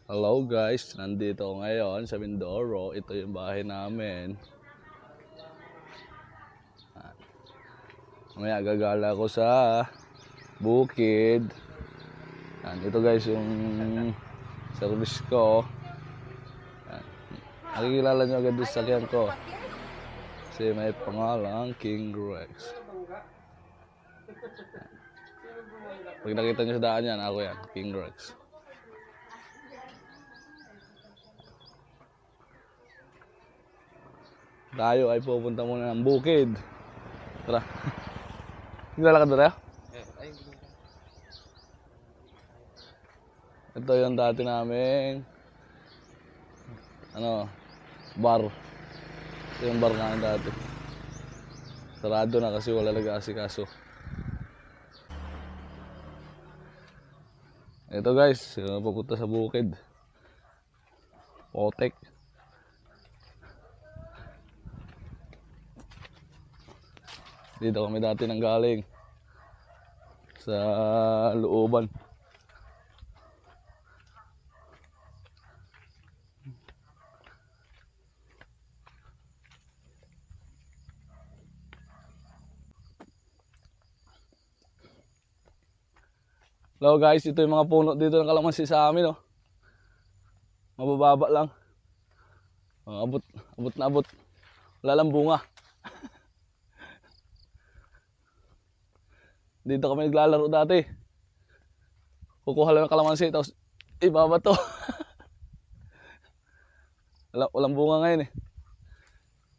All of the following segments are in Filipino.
Hello guys, nandito ako ngayon sa Mindoro. Ito yung bahay namin. Mamaya gagala ko sa bukid. Ito guys yung service ko. Nakikilala nyo agad yung sakyan ko. Kasi may pangalang King Rex. Pag nakita nyo sa daan yan, ako yan, King Rex. Tayo ay pupunta muna ng bukid. Tara. Naglalakad ba tayo? Ito yung dati naming bar. Ito yung bar namin dati. Sarado na kasi wala nag-aasikaso. Ito guys, pupunta sa bukid. Potek. Dito kami dati nang galing sa looban. Hello guys, ito yung mga puno dito ng kalamansi sa amin, oh. Mabababa lang. Abot na abot. Wala lang bunga. Dito kami naglalaro dati. Kukuha lang ng kalamansi, tapos ibaba to. Walang bunga ngayon eh.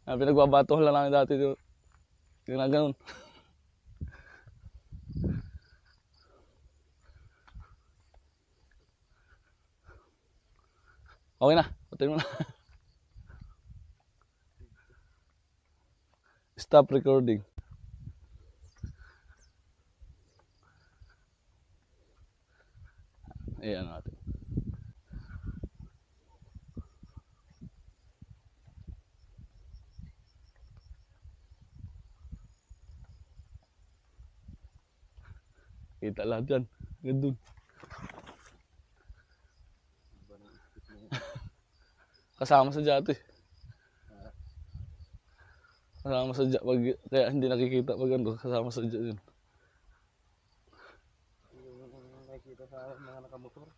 Pinagbabatuhan lang namin dati dito. Ganun. Okay na, patayin mo na. Stop recording. Ayan natin. Kita lahat yan. Gandun. Kasama sa dati. Kasama sa dati. Kaya hindi nakikita pag ano. Kasama sa dati yun. Yung nakikita sa mga nakamotor.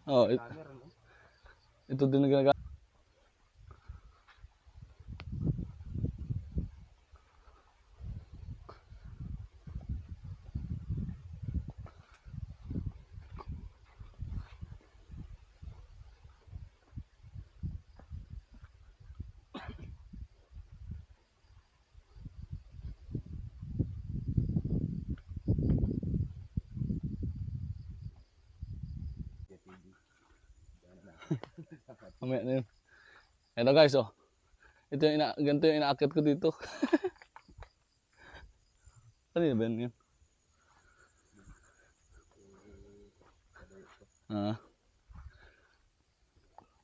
Oh, ito din na ginagamit. Mamaya na yun. Ito guys, oh. Ito yung ganito yung inaakit ko dito. Kanina ba yun?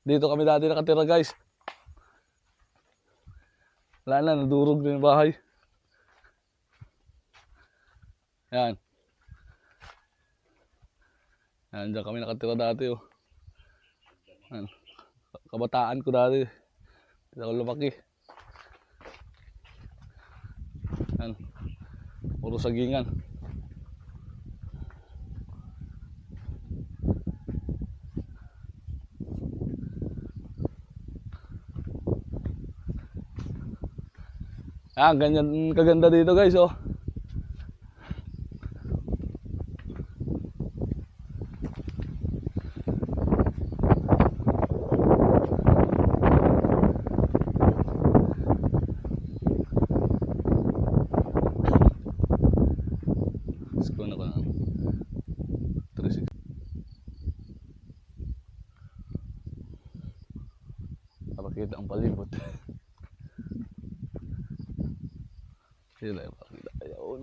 Dito kami dati nakatira guys. Wala na, nadurog din yung bahay. Yan. Yan, dyan kami nakatira dati, oh. Yan. Kabataan ko dati. Dito ako lumaki. Yan. Puro sagingan. Yan, ganyan kaganda dito guys, oh. Ko na 360. Napakita ang palibot. Sila yung pakita. Ayaw.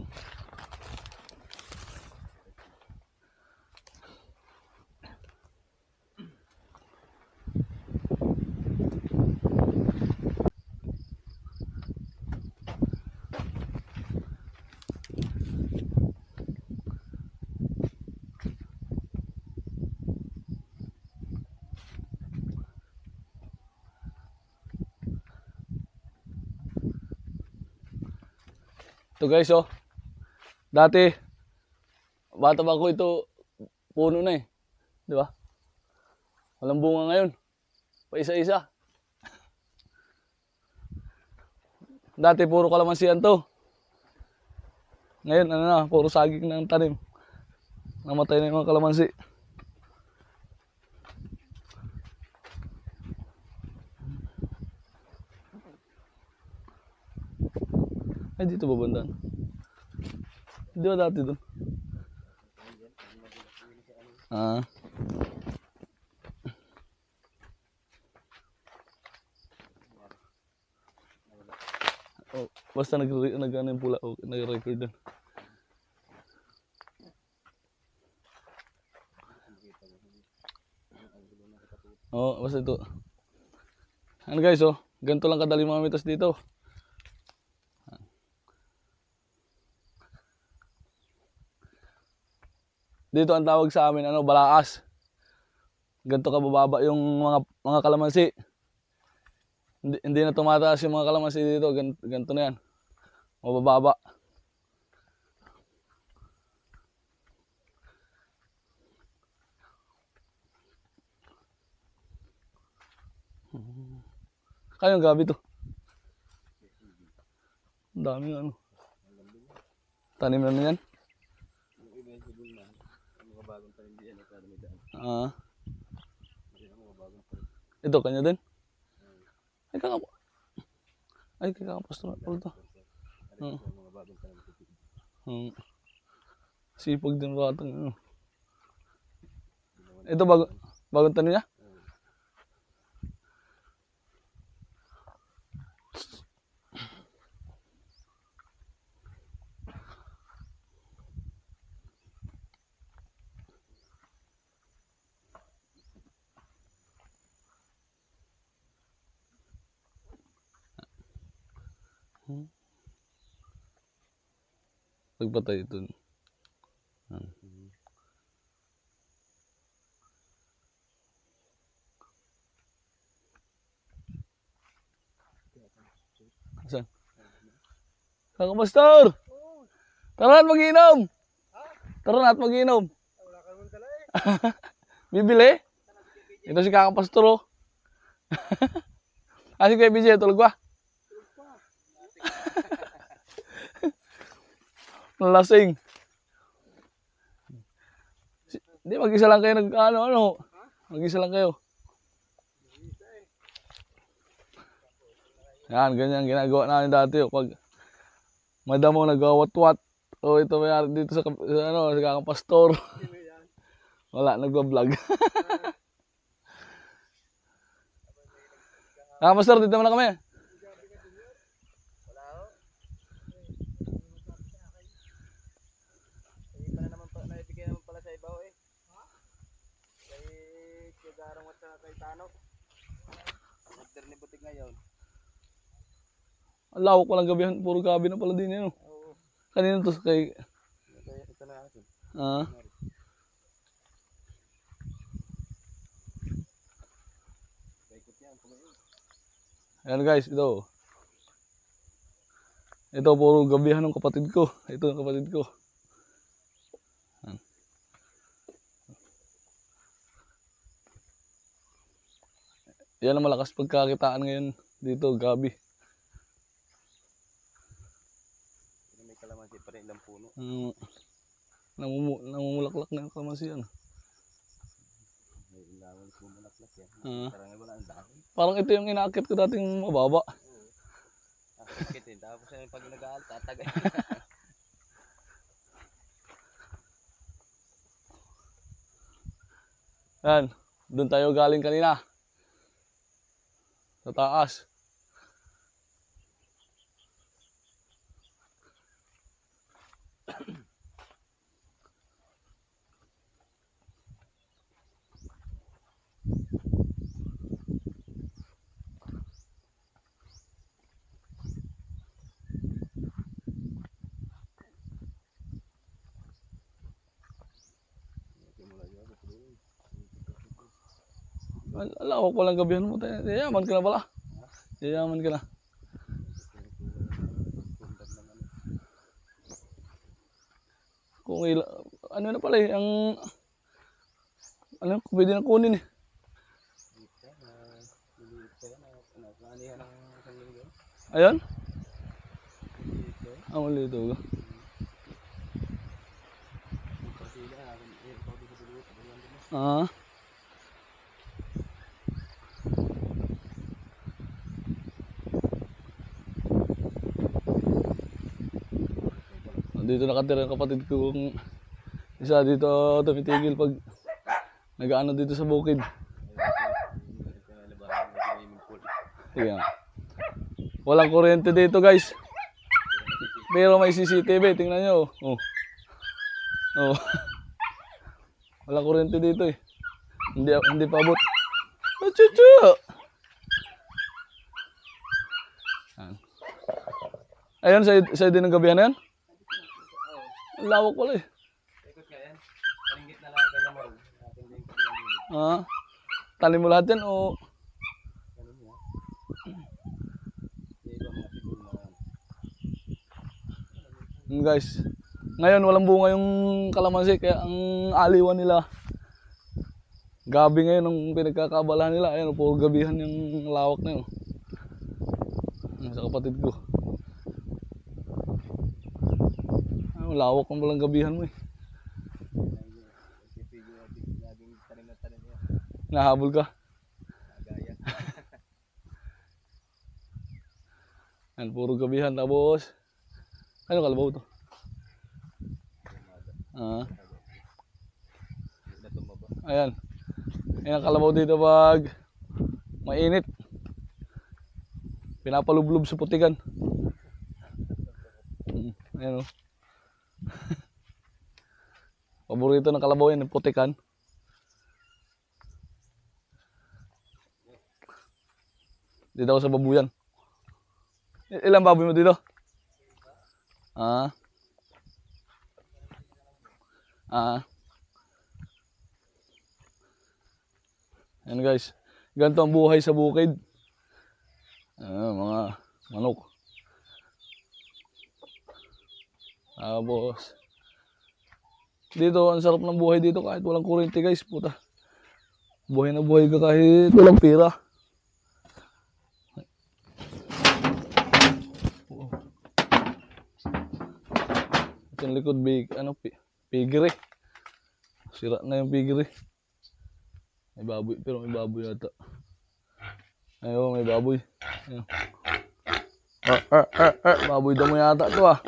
Ito guys, oh. Dati, bata pa ako ito, puno na eh. Di ba? Walang bunga ngayon. Pa isa-isa. Dati puro kalamansian to. Ngayon, ano na, puro saging ng tanim. Namatay na yung mga kalamansi. Ay, dito ba bandaan? Di ba dati doon? Ah. Oh, basta ano yung pula, okay, nag-record doon. Oh, basta ito. Ano guys, oh, ganito lang kadali mga mitas dito. Dito ang tawag sa amin, ano, balaas. Ganito kabababa yung mga kalamansi. Hindi na tumataas yung mga kalamansi dito, ganito na yan. Mabababa. Kayong gabi to. Ang daming ano. Tanim na yan. Yung iba yung sabon na, mga bagong tanim diyan, kada may daan. Ah. Mga bagong tanim. Ito, kanya din. Ay, kakapastor. Ano to? Mga bagong tanim. Sipag din batang. Ano. Ito, bagong tanim niya? Pagpatay ito. Saan? Kakapastor! Tara at mag-inom! Tara at mag-inom! Wala ka naman tala eh. Bibili? Ito si Kakapastor, oh. Si Kuya BJ, tulog ba? Nalasing. Hindi, mag-isa lang kayo ano. Mag-isa lang kayo. Yan, ganyan ginagawa namin dati. Pag madamo nagawat-wat. O ito may dito sa Kakapastor. Wala, nagbablog. Kakapastor, dito na kami. Naibigay naman pala sa ibaw eh. Kay Kigarong at sa kay Tano. Order ni butik ngayon. Ang lawak palang gabihan. Puro gabi na pala din yan. Oo. Kanina to kay... Ito na atin. Paikot yan. Ayan guys, ito. Ito puro gabihan ng kapatid ko. Ito ang kapatid ko. Yan ang malakas pagkakitaan ngayon dito, gabi. May kalamansi pa rin ilang puno. Namumulaklak na yung kalamansi yan. May ilangan bumulaklak yan. Parang wala ang dahon. Parang ito yung inaakit ko dating mababa. Akit eh. Tapos pag nag-aaral, tatagay. Yan, doon tayo galing kanina. Sa taas. Ala, ako lang gabihan mo tayo. Yayaman ka na pala. Yayaman ka na. Okay, ano na pala eh, ano, pwede na kunin eh. Ayan? Ang ulit ito. Ah. Dito nakatira ang kapatid ko. Isa dito tumitigil pag nag-ano dito sa bukid. Tingnan. Walang kuryente dito guys. Pero may CCTV, tingnan nyo. Oh. Oh. Walang kuryente dito eh. Hindi pa abot. Chuchu! Ayun, sa din ng gabihan na yan? Ang lawak pala eh. Ikot nga yan. Paringgit na lang kayo na marun. Atin din ko lang dito. Ah, talim mo lahat yan o... Ganun nga. Iba mga sibol na. Guys, ngayon walang bunga yung kalamansi kaya ang aliwan nila. Gabi ngayon ang pinagkakabalahan nila. Ayun, puro gabihan yung lawak na yun. Sa kapatid ko. Ayun, lawak ang walang gabihan mo eh. Laging tanim na tanim yan. Nahabol ka. Agaya. Ayun, puro gabihan. Tapos, ano kalabaw to? Ah. Na tumaba. Ayan. Ayan ang kalabaw dito pag mainit. Pinapalublob sa putikan. Ayan o. Paborito ng kalabaw yan, yung putikan. Dito ako sa babuyan. Ilang baboy mo dito? Ah. Ah. Ayan guys. Ganito ang buhay sa bukid. Mga manok. Tapos dito, ang sarap ng buhay dito kahit walang kuryente guys. Puta. Buhay na buhay ka kahit walang pera. Ito yung likod, piggery. Sira na yung piggery. May baboy, pero may baboy yata. Ayun, may baboy. Ayun. Baboy damo yata ito ah.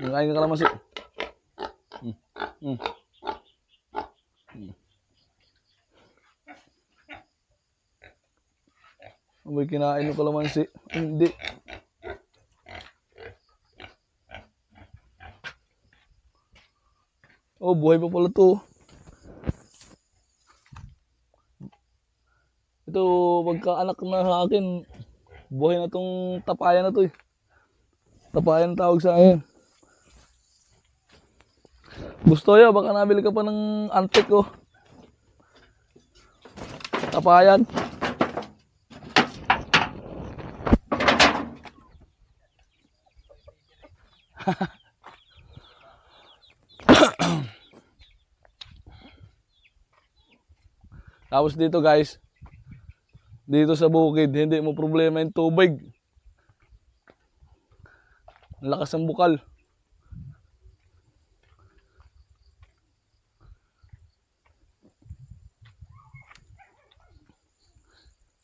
Kain ka kalamansi. Abay, kinain ng kalamansi. Hindi. Oh, buhay pa pala to. Ito, pagkaanak na sa akin, buhay na tong tapayan na to eh. Tapayan ang tawag sa akin. Gusto ya, baka nabili ka pa ng antik oh. Tapayan. Tapos dito guys, dito sa bukid, hindi mo problema yung tubig. Ang lakas ng bukal.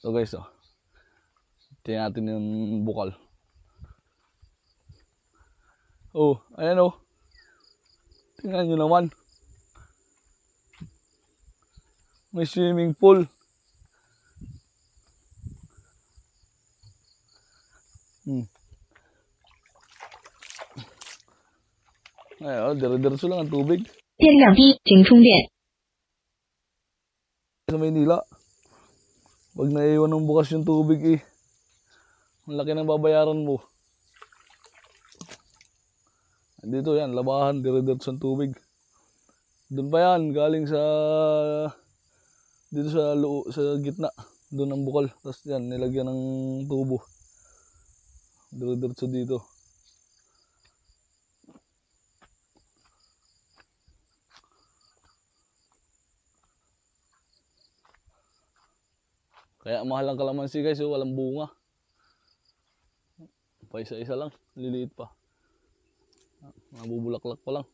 So guys, oh. Tingnan natin yung bukal. Oh, ayan oh. Tingnan nyo naman. May swimming pool. Ay, dire-diretso lang ang tubig. 电量低，请充电。 Sa Maynila, pag naiwan ng bukas yung tubig eh, ang laki ng babayaran mo. Dito yan, labahan, dire-diretso ang tubig. Doon pa yan, galing sa, dito sa gitna, doon ang bukal. Tapos yan, nilagyan ng tubo. Dire-diretso dito. Kaya mahal ang kalamansi guys, oh, walang bunga. Pa isa-isa lang, liliit pa. Nabubulaklak pa lang.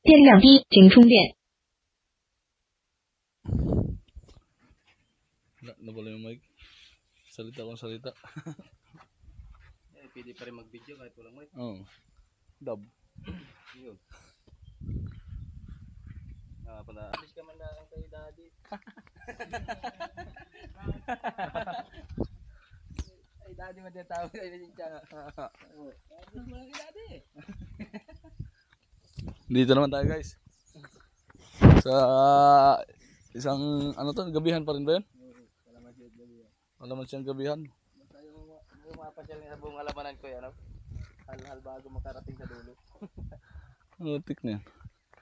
电量低，请充电。 Napala yung mic. Salita kong salita. Pwede pa rin mag-video kahit walang mic. Oo. Dub. Yun. Pala. Alis ka man lang kay daddy. Ay, daddy mo din tawag ay din siya. Alis mo lang kay daddy. Dito naman tayo guys. Sa isang ano to, gabihan pa rin ba yun? Wala man siyang gabihan. Basta yung mapasyal nga sa buong alamanan ko yan. Hal-hal bago makarating sa dulo. Tik na yan.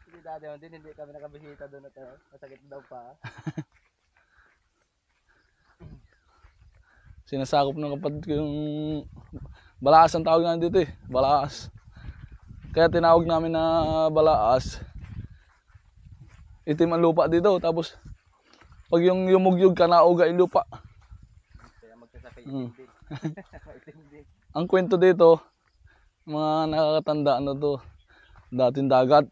Hindi dati hindi kami nakabisita doon at masakit daw pa. Sinasakop ng kapatid ko yung balaas ang tawag namin dito eh. Balaas. Kaya tinawag namin na balaas. Itim ang lupa dito. Tapos pag yung yumugyug ka nauga yung lupa. Kaya magkasakay itim din. Itim din. Ang kwento dito, mga nakakatanda ano to, dating dagat.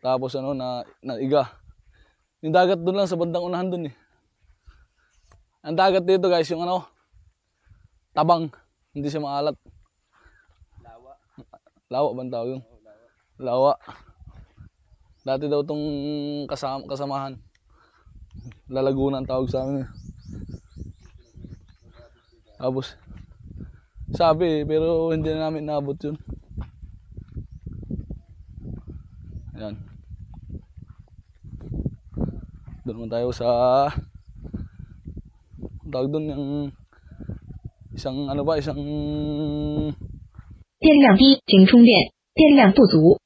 Tapos ano na iga. Yung dagat doon lang sa bandang unahan doon eh. Ang dagat dito guys, yung ano, tabang, hindi siya maalat. Lawa. Lawa ba ang tawag yun? Lawa. Dati daw tong kasamahan. Lalaguna ang tawag sa amin eh. Tapos sabi pero hindi na namin naabot yun. Ayan. Doon naman tayo sa tawag doon yung isang ano ba, isang 电量低，请充电。电量不足。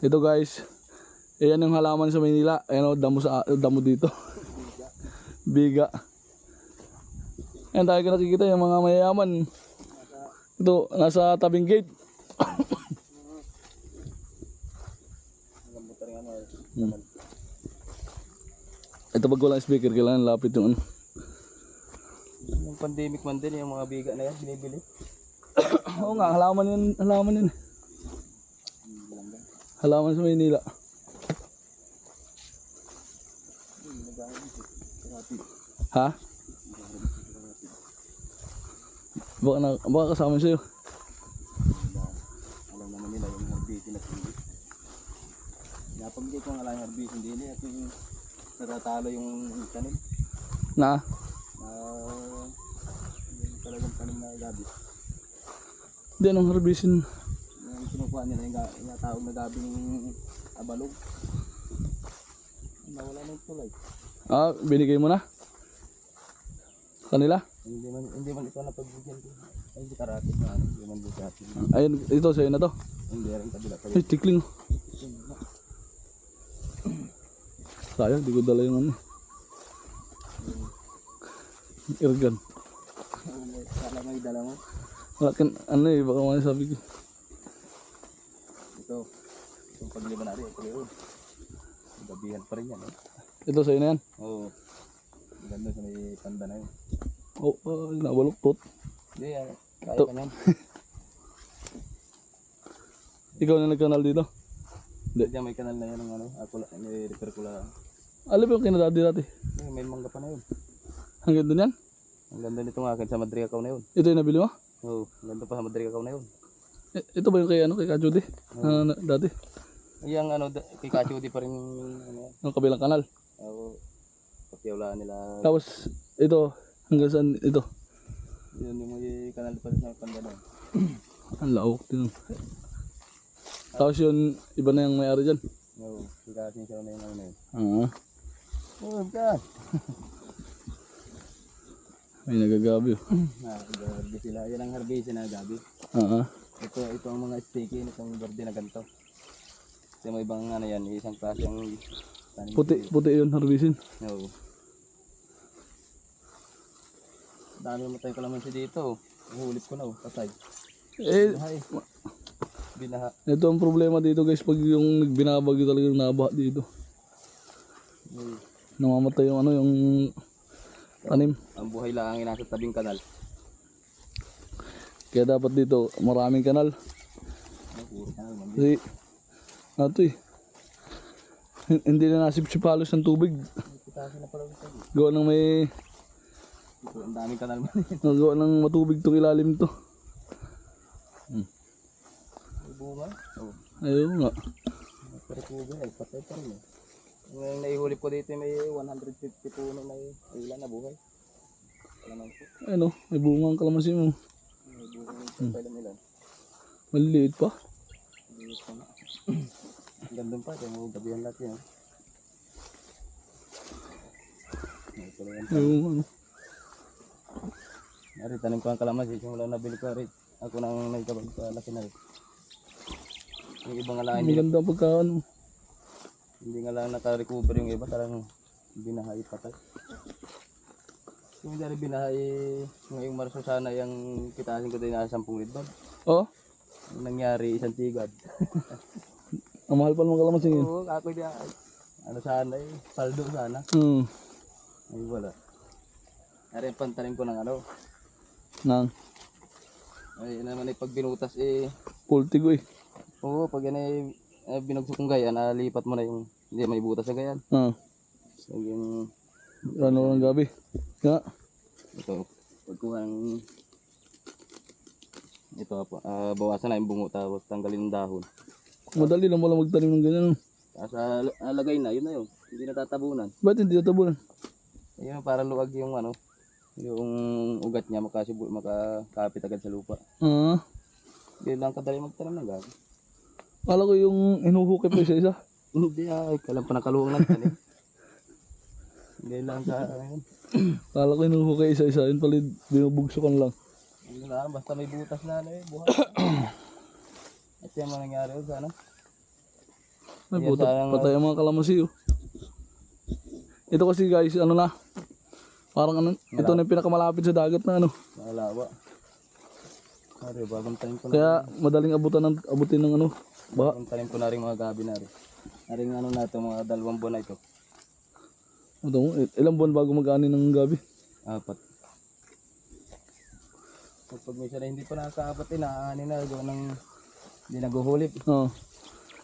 ito guys. Ayan yung halaman sa Maynila. Ayan o, damo dito. Biga. Ayan tayo nakikita yung mga mayayaman. Ito, nasa tabing gate. Ito pag walang speaker, kailangan lapit yung ano. Yung pandemic man din, yung mga biga na yan, binibili. Oo nga, halaman yun. Halaman yun. Halaman sa Maynila. Ha? Baka kasama sa'yo. Alam naman nila yung harbisin at hindi. Napamigay ko nga lang yung harbisin din at yung natatalo yung tanim. Na? Yung talagang tanim na gabi. Hindi, anong harbisin? Yung kinukuha nila yung tawag na gabing abalog. Nawala ng tulay. Ah, binigay mo na? Kanila? Hindi man ito napagbigyan ko. Ay, di karatis na ano. Hindi man din sa atin. Ayun, ito sa'yo na to. Hindi rin kabila pa Ay, tikling. Sayang, di ko dala yung ano. Irgan. Sana may dala mo. Wala kan, ano eh, baka mga sabi ko. Ito. Itong paglima natin. Ito yun. Gabihan pa rin yan. Eh. Ito sa'yo na yan. Oo. Ganda sa may tanda na yun. Oh, nabaluktot. Hindi, kaya Ito. ka niyan. Ikaw na nagkanal dito. Diyan may kanal na yan ng ano. Ako lang, repair ko lang. Alam mo yung kinadati dati. May mangga pa na yun. Hanggang doon yan. Ang ganda nito nga akin sa Madrigacaw na yun. Ito yung nabili mo. Oo, ang ganda pa sa Madrigacaw na yun. Ito ba yung kay ano, kay Kajudi? Dati. Yung ano, kay Kachudi pa rin ano, Yung kabilang kanal. pakiawlaan nila. Tapos ito, hanggang saan ito? Yun yung may kanal pa rin sa Pandanan. Ang lawak din. Tapos yun, iba na yung may-ari dyan. Oo, kikasin siya na yun ano yun. Ah, Oo, ka! may nagagabi. Gabi sila. Yan ang harvest na gabi. Ah, Ito ang mga sticky nitong verde na ganito. Kasi may ibang ano yan, isang klase ang tanim. puti yun, harbisin. Oo. Dami mo tayong kalamansi dito. Uhulip ko na patay. Eh, Buhay. Binaha. ito ang problema dito guys, pag yung binabagyo talaga yung nabaha dito. Oo. Namamatay yung ano, yung tanim. Ang buhay lang ang nasa tabing kanal. Kaya dapat dito maraming kanal. Puro kanal man. Kasi, ato eh. Hindi na nasip-sip halos ng tubig. Kitasin na pala ito. Gawa ng may, Ito, ang daming kanal man. gawa ng matubig itong ilalim to. May bunga. Oo. Ayun nga. Pero kubo ay patay pa rin eh. Yung naihulip ko dito may 150 puno na ilan na buhay. Kalamansi. Ayun o, may bunga ang kalamansi mo. May bunga yung ilan. Maliliit pa. Hindi ko na. Ang gandun pa, kaya mo gabihan lahat yan. Ito lang yan. Ayun ano. Ari, tanim ko ang kalamansi, yung wala nabili ko ari. Ako nang nagkabag sa laki na rin. Yung iba nga lang, Ang ganda ang pagkaano. hindi nga lang naka-recover yung iba, talagang binahay patay. Yung dari binahay, ngayong Marso sana yung kitasin ko din na 10 lidbag. Oh, Yung nangyari, isang tigad. ang mahal pa ng kalamansi yun. Oo, ako din. Ano sana eh, paldo sana. Ay wala. Ari, pantanim ko ng ano. Nang, Ay, naman eh, pag binutas eh, pultigo eh. oo, pag yan eh, binugsok kong gayan, lipat mo na yung, hindi may butas sa gayan. So, yung, Ano ng gabi. Nga. ito, pagkuha ng, ito po, bawasan na yung bungo, tapos tanggalin ng dahon. Madali lang wala magtanim ng ganyan. Tapos alagay na, yun na yun, hindi na tatabunan. Ba't hindi natabunan? Ayun, para luwag yung ano, yung ugat niya, makakapit agad sa lupa. Hindi lang kadali magtanim ng gabi. Kala ko yung hinuhukay pa isa-isa. Hindi ay, kailan pa nakaluwang lang tanim. Hindi lang ka, ayun. Kala ko hinuhukay isa-isa. Yun pala binubugsukan lang. Hindi na, basta may butas na ano eh, buhay. At yan mo nangyari yun sa ano. Ay, Yan, puta, sayang, patay ang mga kalamansi oh. Ito kasi guys, ano na. Parang ano, ito na yung pinakamalapit sa dagat na ano. Nakalawa. Ari, bagong tanim ko na. Kaya madaling abutin ng ano. Baha. Bagong tanim ko na rin mga gabi na rin. Ari ano na ito, mga 2 buwan na ito. Ito mo, ilang buwan bago mag-ani ng gabi. 4. Pag may na hindi pa nakakaabot eh, naaani na, gawa ng hindi naguhulip. Oo.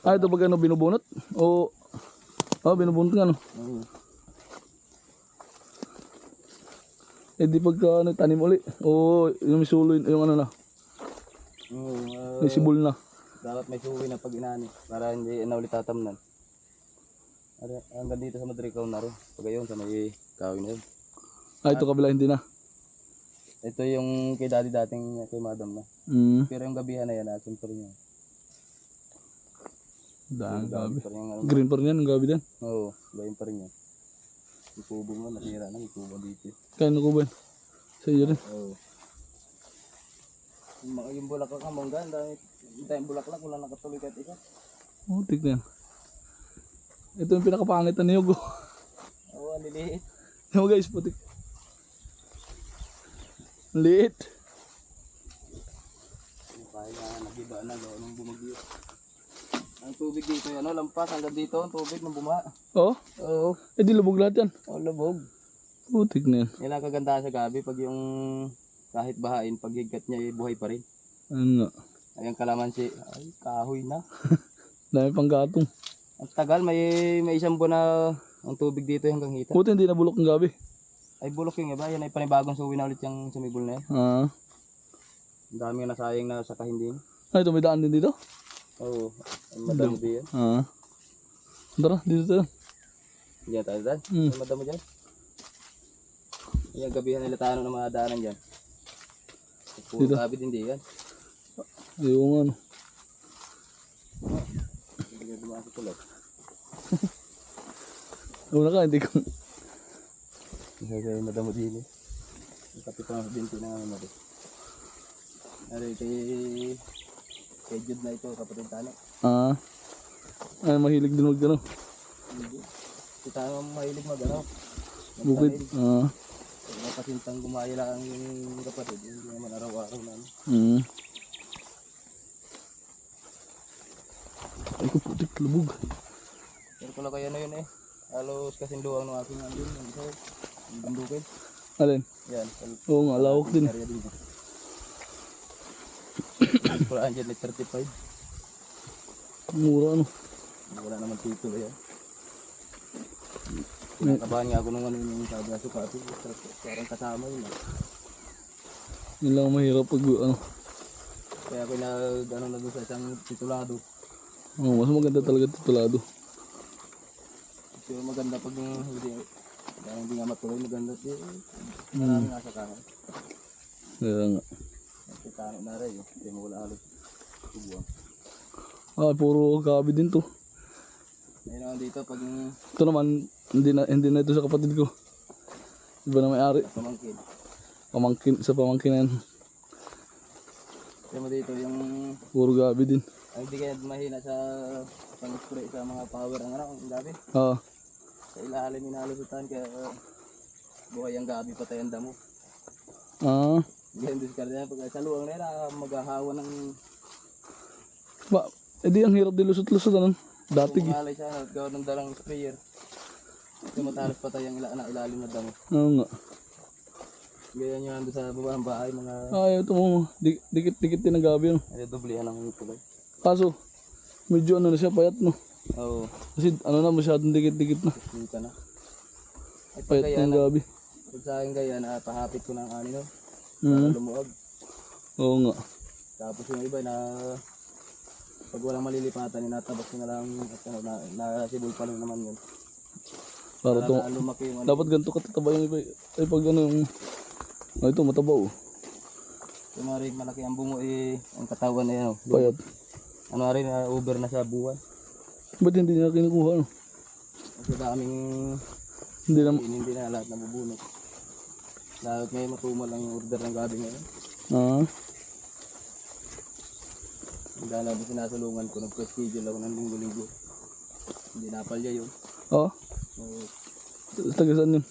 Ito ba ano, binubunot? O, binubunot nga ano. Eh di pagka ano, tanim uli. O, yung sulo, yung ano na. May sibol na. Dapat may suwi na pag inaani, para hindi na ulit tatamnan. Ari, hanggang dito sa Madrigacaw na rin. Pag ayun, sa may kawin na yun. Ito kabila hindi na. Ito yung kay daddy dating kay madam na. Pero yung gabihan na yan, akin pa rin yan. Dahil gabi. Pa rin yung, Green pa rin yan, ang gabi din. oo, gayon pa rin yan. Yung kubo mo, nasira na, may kubo dito. Kaya ano ko ba? Sa iyo rin. Oo. Yung bulaklak ng mangga, ang dami bulaklak, wala nakatuloy kahit isa. Oh, tignan. Ito yung pinakapangit na niyog. Oh. Oo, ang liliit. Yan mo guys, putik. Ang liit. Kaya na nagiba na gawa nung bumagyo. Ang tubig dito, ano, lampas hanggang dito, ang tubig nung bumaha. Oh, Oo. eh di lubog lahat yan. Oh, lubog. Putik na yan. Yan ang kagandahan sa gabi pag yung kahit bahain, pag higkat niya, buhay pa rin. Ano nga. Ay, ang kalamansi, ay, kahoy na. Dami pang gatong. Ang tagal, may isang buwan na ang tubig dito hanggang hita. Puti hindi nabulok ng gabi. Ay, bulok yung iba, yan ay panibagong suwi na ulit yung sumibol na yan. Ah. Ang dami nga nasayang na sa kahindi. Ay, ito may daan din dito. Oo, ang madamo din yan. Ah. Tara, dito tayo. Diyan tayo dyan, ang madamo dyan. Yung gabihan nila tayo ng mga daanan dyan. Puro Dito. gabi din di yan. Yung ano. Hindi nga dumaan sa tulad. Una ka, hindi ko. Kaya madamo din eh. Ang kapit ng binti na nga naman. Ari, kay Jude na ito, kapatid Tano. Ah. Ay, mahilig din mag ano. Hindi. Si Tano mahilig mag-ano. Bukid. Ah. Kaya pasintang gumaya lang yung kapatid. Hindi naman araw-araw na. Mm. Ay, ko putik, lubog. Pero ko lang kayo na yun eh. Halos kasing luwang ng aking andun. Yung isa, yung bundukin. Alin? Yan. Oo nga, lawak din. Area dito. Kulaan dyan like 35. Mura ano. Wala naman titulo yan. Kinakabahan nga ako nung ano yung sabi na sukati. Parang kasama yun. Yun lang ang mahirap pag ano. Kaya ako ano na doon sa isang titulado. Oh, mas maganda talaga titulado. Pero maganda pag hindi nga matuloy. Maganda marami nga sa kanan. Kaya nga. Sa kanan na rin. Hindi mo wala halos tubuan. Ah, puro gabi din to. Ayun naman dito pag Ito naman, hindi na ito sa kapatid ko. Iba na may-ari. pamangkin. Sa pamangkin na yan. Kaya mo dito yung Puro gabi din. ang hindi kaya mahina sa pang-spray sa mga power ang ano, ang gabi. Ah, Sa ilalim inalusutan kaya buhay ang gabi patay ang damo. ah. Ganyan diskarte na pag sa luwang na yan, maghahawa ng Ba, edi ang hirap din lusot-lusot ano. Datig eh. kumalay siya at gawa ng dalang sprayer. Kaya matalas patay ang ilalim na damo. Oo nga. Ganyan yun nandun sa baba ng bahay, mga Ay, ito mo. Dikit-dikit din ang gabi ano. ay, dublihan ng tulay. Kaso, medyo ano na siya, payat no. Oo, Kasi ano na, masyadong dikit-dikit na. kita na. Ay pag Payat na kaya yung gabi. pag sa akin kaya pahapit ko ng anino, Hmm. lumuag. Oo nga. Tapos yung iba na pag walang malilipatan, inatabas ko na lang at ano, nasibol pa lang naman yun. Para to. Na lumaki yung ano. Dapat ganito katataba yung iba. Ay pag ano yung... Ay ito, mataba oh. Yung mga rig, malaki ang bungo ang katawan na yan. Oh. Payat. Ano rin, over na sa buwan. Ba't hindi na kinukuha ano? Kasi daming Hindi na... hindi na lahat nabubunot. Lahat ngayon matumal lang yung order ng gabi ngayon. Ah. Ang dala na sinasulungan ko, nag-schedule ako ng linggo-linggo. Hindi napalya yun. Oh. So, Taga saan yun?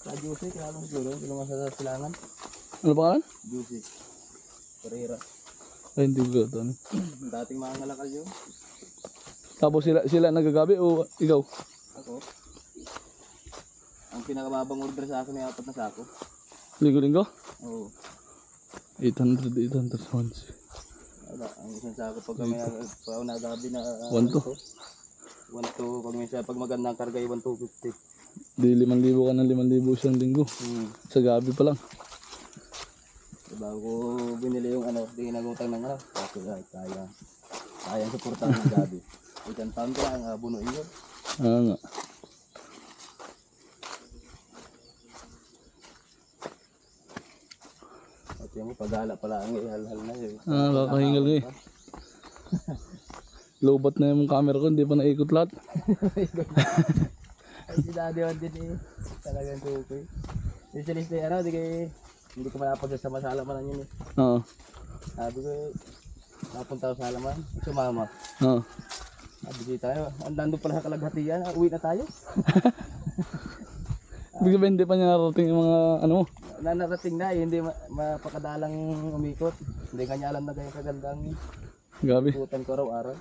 sa Juicy, kaya siguro, tulungan sa silangan. Ano pangalan? Juicy. Pereira. Ay hindi ko ito ano. Dating mga ngalakal yun. Tapos sila nagagabi o ikaw? Ako. Ang pinakamabang order sa akin ay 4 na sako. Linggo-linggo? Oo. 800 once. Wala, ang isang sako pag kami nagabi na 1 to. 1 to, pag magandang karga ay 1,250. Di 5,000 ka ng 5,000 isang linggo. Sa gabi pa lang. Bago ko binili yung ano, di nagutang ng ano. Kasi kaya suportahan ng gabi. Isang taon ko lang, bunuin yun. Ah nga. At yung pagala pala ang ihalhal na yun. Ah, kakahingal nga eh. Lobat na yung camera ko, hindi pa naikot lahat. Ay, si Daddy Juan din eh. Talagang tukoy. Usually stay ano, di kay Hindi ko pa napagsasama sa halamanan yun eh. Oo. Sabi ko napunta ako sa halaman. Sumama. Oo. Sabi di tayo. Nandun pala sa kalaghatian. Uwi na tayo. Ibig sabihin, hindi pa niya narating yung mga ano mo. Narating na eh. Hindi mapakadalang umikot. Hindi kanya alam na ganyan kagandang Gabi. ikutan ko araw-araw.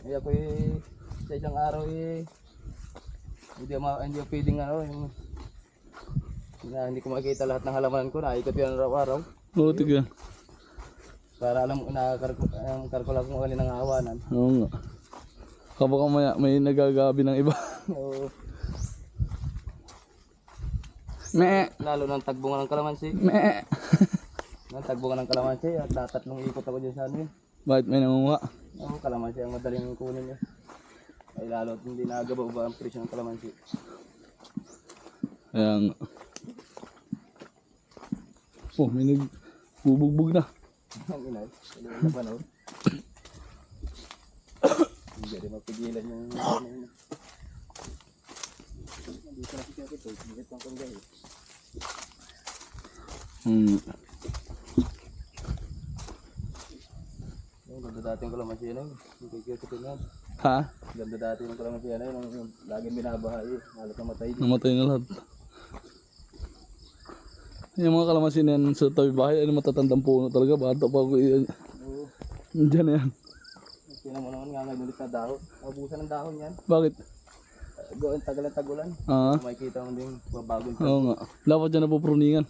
Kaya ako sa isang araw hindi ako pwedeng hindi ko makikita lahat ng halamanan ko. Naikot yun araw-araw. Buti ka. Para alam mo karkula kung alin ang hawanan. Oo nga. Kapag may nagagabi ng iba. Oo. Me. Lalo ng tagbungan ng kalamansi. Me. Ng tagbungan ng kalamansi at tatlong ikot ako dyan sa ano yun. Bakit may nangunga? Oo, kalamansi ang madaling kunin niya. Ay lalo at hindi nagababa ang presyo ng kalamansi. Kaya nga. Oh, may nagbubugbog na. Ang inay, kailangan na panahon. Hindi rin mapigilan yung ano yun. Dito na siya ito, hindi pang kongga eh. Yung ganda dati yung kalamansi yan eh. Yung kikita ko yan. Ha? Ganda dati yung kalamansi yan eh. Yung laging binabahay eh. Halos namatay din. Namatay na lahat. Yung mga kalamansi na yan sa tabi bahay, ay matatandang puno talaga. Bata pa ako yan. Oo. Diyan na yan. Tingnan mo naman nga ngayon ulit na dahon. Mabusan ng dahon yan. Bakit? Gawin tagal-tagulan. Ah, Makikita mo din babagong oo nga. Dapat dyan napupruningan.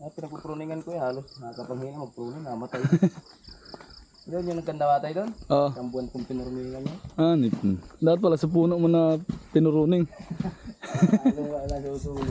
Pinagpupruningan ko eh, halos nakakapanghina, magpruning, namatay. Doon yung nagkandawatay doon. Oo. Isang buwan kong pinuruningan niya. Ah, nipin. Dapat pala sa puno mo na pinuruning. Ano nga nasusunod.